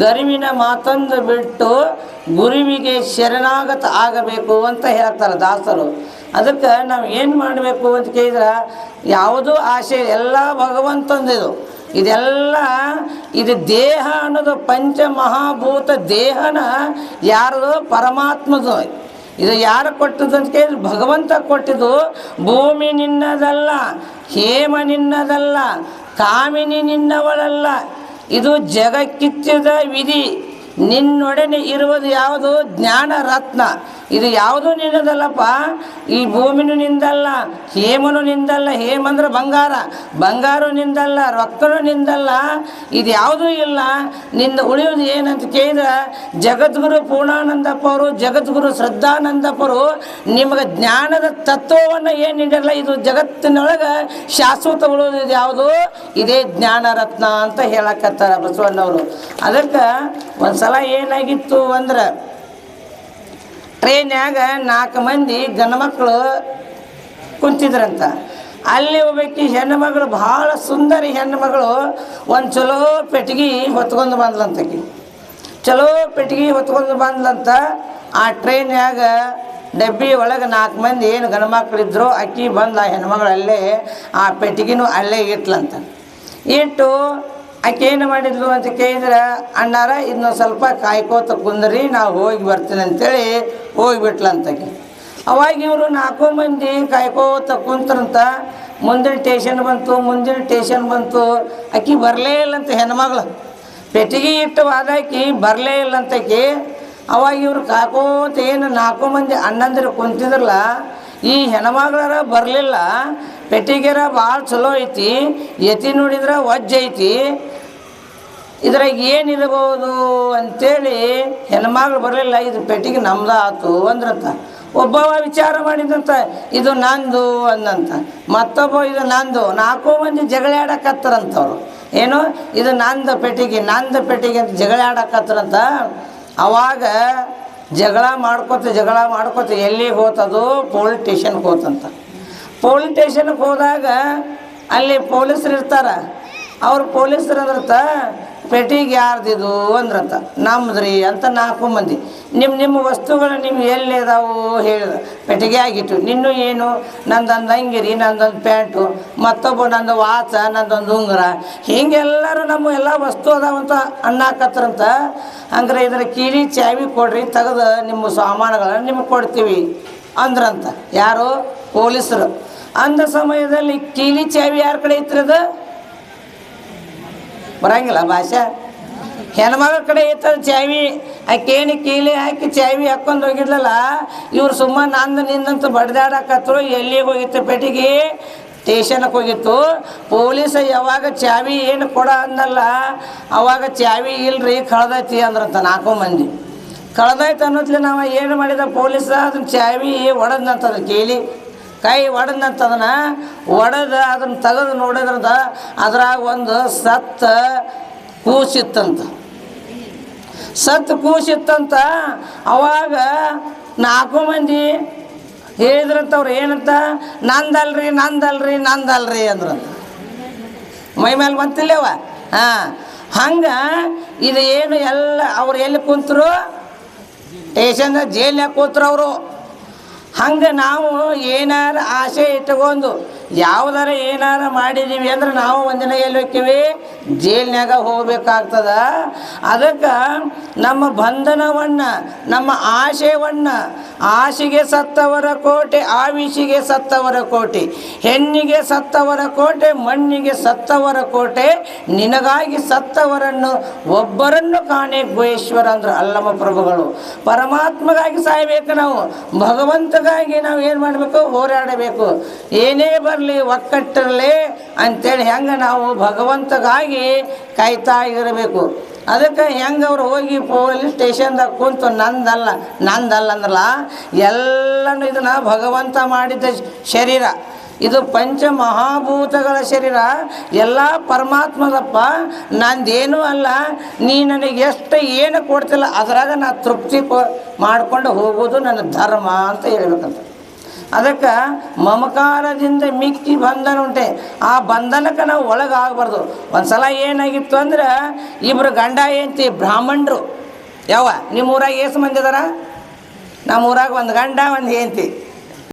ಗರಿವಿನ ಮಾತೊಂದು ಬಿಟ್ಟು ಗುರುವಿಗೆ ಶರಣಾಗತ ಆಗಬೇಕು ಅಂತ ಹೇಳ್ತಾರೆ ದಾಸರು. ಅದಕ್ಕೆ ನಾವು ಏನು ಮಾಡಬೇಕು ಅಂತ ಕೇಳಿದ್ರೆ, ಯಾವುದೂ ಆಸೆ ಎಲ್ಲ ಭಗವಂತಂದಿದು. ಇದೆಲ್ಲ ಇದು ದೇಹ ಅನ್ನೋದು ಪಂಚಮಹಾಭೂತ ದೇಹನ ಯಾರದು? ಪರಮಾತ್ಮದು. ಇದು ಯಾರು ಕೊಟ್ಟದ್ದು ಅಂತ ಕೇಳಿದ್ರೆ ಭಗವಂತ ಕೊಟ್ಟಿದ್ದು. ಭೂಮಿ ನಿನ್ನದಲ್ಲ, ಹೇಮ ನಿನ್ನದಲ್ಲ, ಕಾಮಿನಿ ನಿನ್ನವಳಲ್ಲ. ಇದು ಜಗಕ್ಕಿಚ್ಚಿದ ವಿಧಿ. ನಿನ್ನೊಡನೆ ಇರುವುದು ಯಾವುದು? ಜ್ಞಾನ ರತ್ನ. ಇದು ಯಾವುದೂ ನಿನ್ನದಲ್ಲಪ್ಪ. ಈ ಭೂಮಿನೂ ನಿಂದಲ್ಲ, ಹೇಮನು ನಿಂದಲ್ಲ. ಹೇಮ ಅಂದ್ರೆ ಬಂಗಾರ, ಬಂಗಾರ ನಿಂದಲ್ಲ, ರೊಕ್ಕನೂ ನಿಂದಲ್ಲ. ಇದು ಯಾವುದೂ ಇಲ್ಲ. ನಿಂದ ಉಳಿಯೋದು ಏನಂತ ಕೇಳಿದ್ರೆ, ಜಗದ್ಗುರು ಪೂರ್ಣಾನಂದಪ್ಪ ಅವರು, ಜಗದ್ಗುರು ಶ್ರದ್ಧಾನಂದಪ್ಪರು ನಿಮಗೆ ಜ್ಞಾನದ ತತ್ವವನ್ನು ಏನು ನೀಡಿರಲ್ಲ, ಇದು ಜಗತ್ತಿನೊಳಗೆ ಶಾಶ್ವತ ಉಳಿಯೋದು ಇದು ಯಾವುದು? ಇದೇ ಜ್ಞಾನ ರತ್ನ ಅಂತ ಹೇಳಕತ್ತಾರ ಬಸವಣ್ಣವರು. ಅದಕ್ಕೆ ಒಂದು ಸಲ ಏನಾಗಿತ್ತು ಅಂದ್ರೆ, ಟ್ರೈನ್ಯಾಗ 4 ಮಂದಿ ಗಂಡ್ಮಕ್ಳು ಕುಂತಿದ್ರಂತ. ಅಲ್ಲಿ ಒಬ್ಬಾಕಿ ಹೆಣ್ಣುಮಗಳು, ಭಾಳ ಸುಂದರಿ ಹೆಣ್ಣುಮಗಳು, ಒಂದು ಚಲೋ ಪೆಟ್ಟಿಗೆ ಹೊತ್ಕೊಂಡು ಬಂದ್ಲಂತಕಿ. ಚಲೋ ಪೆಟ್ಟಿಗೆ ಹೊತ್ಕೊಂಡು ಬಂದ್ಲಂತ. ಆ ಟ್ರೈನ್ಯಾಗ ಡಬ್ಬಿ ಒಳಗೆ 4 ಮಂದಿ ಏನು ಗಂಡ್ಮಕ್ಳಿದ್ರು, ಅಕ್ಕಿ ಬಂದು ಆ ಹೆಣ್ಮಗಳು ಅಲ್ಲೇ ಆ ಪೆಟ್ಟಿಗೆನೂ ಅಲ್ಲೇ ಇಟ್ಲಂತ. ಇಟ್ಟು ಆಕೆ ಏನು ಮಾಡಿದ್ಲು ಅಂತ ಕೇಳಿದ್ರೆ, ಅಣ್ಣಾರ ಇದನ್ನ ಸ್ವಲ್ಪ ಕಾಯ್ಕೋತ ಕುಂದ್ರಿ, ನಾವು ಹೋಗಿ ಬರ್ತೀನಿ ಅಂತೇಳಿ ಹೋಗಿಬಿಟ್ಲಂತಕ್ಕೆ. ಅವಾಗ ಇವರು 4 ಮಂದಿ ಕಾಯ್ಕೋತ ಕುಂತ್ರಂತ. ಮುಂದಿನ ಟೇಷನ್ ಬಂತು. ಆಕೆ ಬರಲೇ ಇಲ್ಲಂತ ಹೆಣ್ಮಗಳು. ಪೆಟ್ಟಿಗೆ ಇಟ್ಟು ಆದಾಕಿ ಬರಲೇ ಇಲ್ಲಂತಕಿ. ಅವಾಗ ಇವರು ಕಾಯ್ಕೋತ ಏನು 4 ಮಂದಿ ಅಣ್ಣಂದಿರು ಕುಂತಿದ್ರಲ್ಲ, ಈ ಹೆಣ್ಮಗಳರ ಬರಲಿಲ್ಲ. ಪೆಟ್ಟಿಗೆರ ಭಾಳ ಚಲೋ ಐತಿ, ಎತಿ ನೋಡಿದ್ರೆ ವಜ್ಜ ಐತಿ, ಇದ್ರಾಗ ಏನಿರ್ಬೋದು ಅಂಥೇಳಿ ಹೆಣ್ಮಗಳು ಬರಲಿಲ್ಲ. ಇದು ಪೆಟ್ಟಿಗೆ ನಮ್ದು ಆಯ್ತು ಅಂದ್ರಂತ. ಒಬ್ಬವ ವಿಚಾರ ಮಾಡಿದಂತ, ಇದು ನಂದು ಅಂದಂತ. ಮತ್ತೊಬ್ಬ ಇದು ನಂದು. 4 ಮಂದಿ ಜಗಳಾಡಕತ್ತಾರಂಥವ್ರು. ಏನು ಇದು ನಂದು ಪೆಟ್ಟಿಗೆ ಅಂತ ಜಗಳಾಡಕತ್ತಾರಂತ. ಅವಾಗ ಜಗಳ ಮಾಡ್ಕೋತ ಎಲ್ಲಿಗೆ ಹೋತದು? ಪೊಲೀಸ್ ಸ್ಟೇಷನ್ಗೆ ಹೋತಂತ. ಪೊಲೀಸ್ ಸ್ಟೇಷನ್ಗೆ ಹೋದಾಗ ಅಲ್ಲಿ ಪೊಲೀಸರು ಇರ್ತಾರೆ. ಅವ್ರು ಪೊಲೀಸರು ಅಂದ್ರತ, ಪೆಟ್ಟಿಗೆ ಯಾರ್ದಿದು ಅಂದ್ರಂತ. ನಮ್ದ್ರಿ ಅಂತ 4 ಮಂದಿ. ನಿಮ್ಮ ವಸ್ತುಗಳು ನಿಮ್ಗೆ ಎಲ್ಲಿ ಅದಾವು ಹೇಳಿದ. ಪೆಟ್ಟಿಗೆ ಆಗಿಟ್ಟು. ನಿನ್ನೂ ಏನು? ನಂದೊಂದು ಅಂಗಿರಿ, ನಂದೊಂದು ಪ್ಯಾಂಟು, ಮತ್ತೊಬ್ಬ ನಂದು ವಾಚ, ನಂದೊಂದು ಉಂಗುರ, ಹೀಗೆಲ್ಲರೂ ನಮ್ಮ ಎಲ್ಲ ವಸ್ತು ಅದಾವಂತ ಅಣ್ಣಾಕತ್ರಂತ. ಹಂಗಾರೆ ಇದರ ಕೀಲಿ ಚಾವಿ ಕೊಡ್ರಿ, ತೆಗೆದು ನಿಮ್ಮ ಸಾಮಾನುಗಳನ್ನು ನಿಮಗೆ ಕೊಡ್ತೀವಿ ಅಂದ್ರಂತ. ಯಾರು? ಪೊಲೀಸರು. ಅಂದ ಸಮಯದಲ್ಲಿ ಕೀಲಿ ಚಾವಿ ಯಾರ ಕಡೆ ಇತ್ತದ? ಬರಂಗಿಲ್ಲ ಭಾಷೆ. ಹೆಣ್ಮಗಳ ಕಡೆ ಇರ್ತದ ಚಾವಿ. ಆಕೇನು ಕೀಲಿ ಹಾಕಿ ಚಾವಿ ಹಾಕ್ಕೊಂಡು ಹೋಗಿದ್ಲಲ್ಲ, ಇವ್ರು ಸುಮ್ಮನೆ ನಂದು ನಿಂದಂತ ಬಡ್ದಾಡಕತ್ತರು. ಎಲ್ಲಿಗೆ ಹೋಗಿತ್ತು ಪೆಟ್ಟಿಗೆ? ಸ್ಟೇಷನ್ಗೆ ಹೋಗಿತ್ತು. ಪೊಲೀಸ ಯಾವಾಗ ಚಾವಿ ಏನು ಕೊಡ ಅಂದಲ್ಲ, ಅವಾಗ ಚಾವಿ ಇಲ್ರಿ ಕಳ್ದೈತಿ ಅಂದ್ರಂತ 4 ಮಂದಿ. ಕಳ್ದೈತೆ ಅನ್ನೋದ್ಲಿ ನಾವು ಏನು ಮಾಡಿದ ಪೊಲೀಸ, ಅದನ್ನ ಚಾವಿ ಒಡೆದ್ನಂತದ, ಕೀಲಿ ಕೈ ಒಡೆದಂತದನ್ನ ಅದನ್ನು ತೆಗೆದು ನೋಡಿದ್ರದ ಅದ್ರಾಗ ಒಂದು ಸತ್ತ ಕೂಸಿತ್ತಂತ. ಅವಾಗ 4 ಮಂದಿ ಹೇಳಿದ್ರಂತವ್ರು ಏನಂತ, ನಂದಲ್ರಿ ಅಂದ್ರಂತ. ಮೈ ಮೇಲೆ ಬಂತಿಲ್ಲವ. ಹಂಗೆ ಇದು ಏನು ಎಲ್ಲ ಅವ್ರು ಎಲ್ಲಿ ಕುಂತರು? ಸ್ಟೇಷನ್ ಜೈಲ್ನಾಗ ಕೂತ್ರು ಅವರು. ಹಂಗೆ ನಾವು ಏನಾರ ಆಸೆ ಇಟ್ಕೊಂಡು ಯಾವುದಾರ ಏನಾರ ಮಾಡಿದ್ದೀವಿ ಅಂದ್ರೆ ನಾವು ಒಂದಿನ ಎಲ್ಲಿ ಹೋಗ್ತೀವಿ? ಜೈಲ್ನಾಗ ಹೋಗ್ಬೇಕಾಗ್ತದ. ಅದಕ್ಕೆ ನಮ್ಮ ಬಂಧನವನ್ನು, ನಮ್ಮ ಆಶೆಯನ್ನು, ಆಶೆಗೆ ಸತ್ತವರ ಕೋಟೆ, ಆವಿಷಿಗೆ ಸತ್ತವರ ಕೋಟೆ, ಹೆಣ್ಣಿಗೆ ಸತ್ತವರ ಕೋಟೆ, ಮಣ್ಣಿಗೆ ಸತ್ತವರ ಕೋಟೆ, ನಿನಗಾಗಿ ಸತ್ತವರನ್ನು ಒಬ್ಬರನ್ನು ಕಾಣೆ ಗುಹೇಶ್ವರ ಅಂದ್ರೆ ಅಲ್ಲಮ್ಮ ಪ್ರಭುಗಳು. ಪರಮಾತ್ಮಗಾಗಿ ಸಾಯಬೇಕು ನಾವು. ಭಗವಂತಗಾಗಿ ನಾವು ಏನು ಮಾಡಬೇಕು? ಹೋರಾಡಬೇಕು. ಏನೇ ಬರಲಿ ಒಕ್ಕಟ್ಟಿರಲಿ ಅಂಥೇಳಿ ಹೆಂಗೆ ನಾವು ಭಗವಂತಗಾಗಿ ಕಾಯ್ತಾ ಇರಬೇಕು. ಅದಕ್ಕೆ ಹೆಂಗೆ ಅವ್ರು ಹೋಗಿ ಪೊಲೀಸ್ ಸ್ಟೇಷನ್ದಾಗ ಕುಂತು ನಂದಲ್ಲ ಅಂದ್ರಲ್ಲ, ಎಲ್ಲನೂ ಇದನ್ನು ಭಗವಂತ ಮಾಡಿದ ಶರೀರ. ಇದು ಪಂಚಮಹಾಭೂತಗಳ ಶರೀರ, ಎಲ್ಲ ಪರಮಾತ್ಮದಪ್ಪ. ನಂದೇನೂ ಅಲ್ಲ, ನೀ ನನಗೆ ಎಷ್ಟು ಏನು ಕೊಡ್ತಿಲ್ಲ ಅದರಾಗ ನಾನು ತೃಪ್ತಿ ಮಾಡಿಕೊಂಡು ಹೋಗೋದು ನನ್ನ ಧರ್ಮ ಅಂತ ಹೇಳ್ಬೇಕಂತ. ಅದಕ್ಕೆ ಮಮಕಾರದಿಂದ ಮಿಕ್ಕಿ ಬಂಧನ ಉಂಟೆ, ಆ ಬಂಧನಕ್ಕೆ ನಾವು ಒಳಗಾಗಬಾರ್ದು. ಒಂದು ಸಲ ಏನಾಗಿತ್ತು ಅಂದ್ರೆ, ಇಬ್ಬರು ಗಂಡ ಹೆಂಡ್ತಿ ಬ್ರಾಹ್ಮಣರು. ಯಾವ ನಿಮ್ಮ ಊರಾಗ ಏಸು ಮಂದಿ ಅದಾರ? ನಮ್ಮ ಊರಾಗ ಒಂದು ಗಂಡ ಒಂದು ಹೆಂಡ್ತಿ.